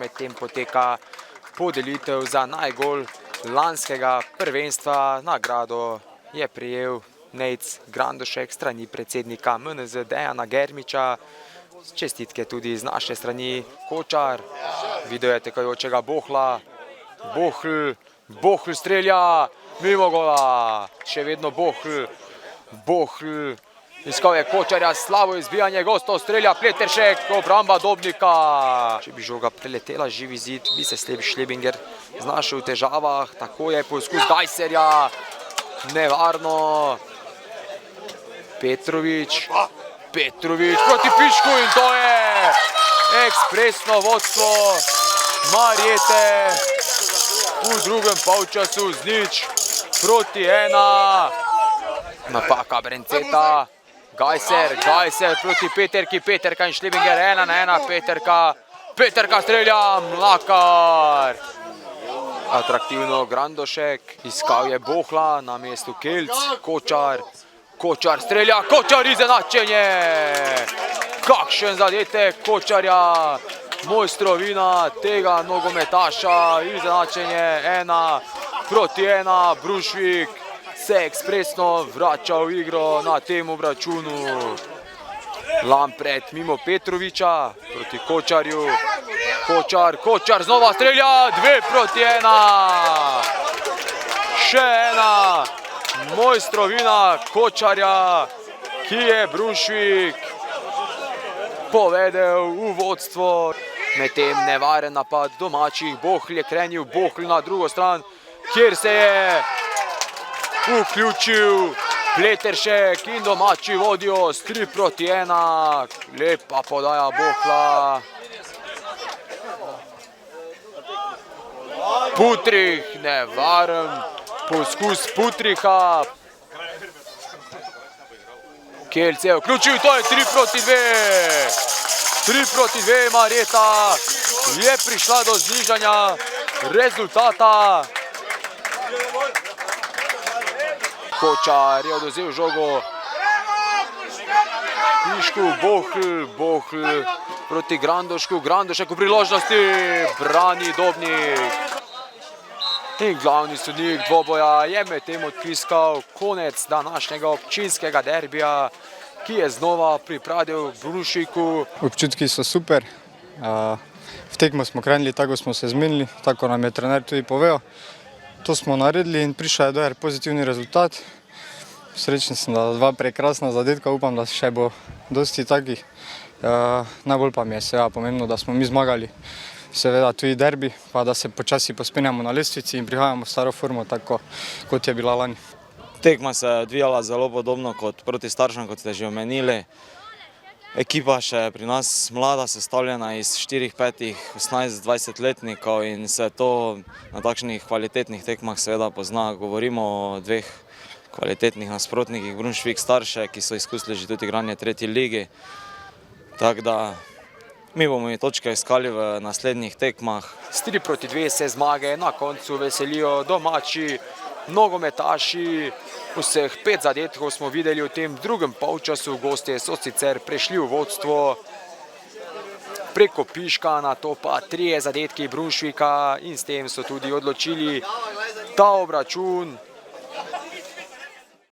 medtem poteka podelitev za najgol lanskega prvenstva. Nagrado je prejel Nejc Grandošek strani predsednika MNZ Dejana Germiča. Čestitke tudi z naše strani. Kočar, video je tekajočega Bohla. Bohl strelja mimo gola. Še vedno Bohl. Iskal je Kočarja, slabo izbijanje gostov, strelja Pleteršek, obramba Dobnika. Če bi žoga preletela živi zid, bi se Šlebinger znašel v težavah. Tako je poskus Gajserja, nevarno. Petrovič proti Pišku in to je ekspresno vodstvo Marjete v drugem polčasu z 0-1. Napaka Brenceta. Gajser proti Peterka in Šlebinger 1-1, Peterka strelja, Mlakar. Atraktivno Grandošek, iskal je Bohla na mestu Kelc, Kočar strelja, Kočar izenačenje. Kakšen zadetek Kočarja, mojstrovina tega nogometaša, izenačenje 1-1, Brunšvik se ekspresno vrača v igro na tem obračunu. Lampret mimo Petroviča proti Kočarju. Kočar znova strelja, 2-1. Še ena mojstrovina Kočarja, ki je Brunšvik povedel v vodstvo. Medtem nevaren napad domačih, Bohl je krenil, na drugo stran, kjer se je vključil Pleteršek in domači vodijo s 3-1. Lepa podaja Bohla. Putrih, nevaren poskus Putriha. Kelc je vključil, to je 3-2. 3-2, Marjeta je prišla do znižanja rezultata. Kočar je odvzel žogo Pišku, Bohl proti Grandošek v priložnosti, brani Dobnik. In glavni sodnik dvoboja je medtem odpiskal konec današnjega občinskega derbija, ki je znova pripravil Brunšviku. Občutki so super, v tekmo smo krenili, tako smo se zmenili, tako nam je trener tudi povedal. To smo naredili in prišel je dober pozitivni rezultat. Srečen sem, da dva prekrasna zadetka, upam, da še bo dosti takih. Najbolj pa mi je seveda pomembno, da smo mi zmagali. Seveda tudi derbi, pa da se počasi pospenjamo na lestvici in prihajamo v staro formo, tako kot je bila lani. Tekma se je odvijala zelo podobno kot proti Staršam, kot ste že omenili. Ekipa še pri nas mlada, sestavljena iz 4, 5, 18, 20-letnikov in se to na takšnih kvalitetnih tekmah seveda pozna. Govorimo o dveh kvalitetnih nasprotnikih, Brunšvik, Starše, ki so izkusili že tudi igranje v 3. ligi. Tako da mi bomo točke iskali v naslednjih tekmah. S 3-2 se zmage na koncu veselijo domači nogometaši. Vseh 5 zadetkov smo videli v tem drugem polčasu. Gostje so sicer prešli v vodstvo preko Piška, nato pa 3 zadetki Brunšvika in s tem so tudi odločili ta obračun.